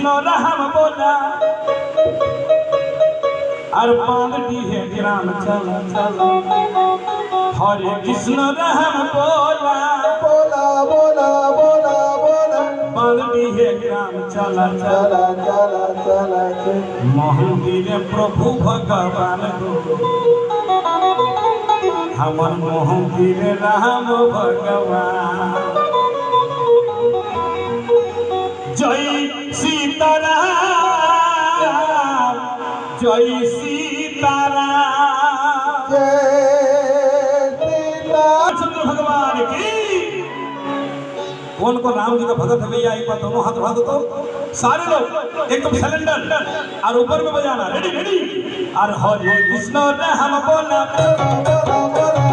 कृष्ण राम बोला और बांध दिए ग्राम चला चला हरे कृष्ण राम बोला बोला बोला बोला बोला बांध दिए ग्राम चला चला चला चला चला मंदिर प्रभु भगवान हमर मंदिर राम भगवान जय सीताराम जय सीताराम जय सीता चंद्र भगवान की कौन को राम जी का भगत है भैया एक बार दोनों हाथ उठा दो तो सारे लोग एकदम सिलेंडर और ऊपर में बजाना रेडी रेडी और हरे कृष्ण राम बोला बोला बोला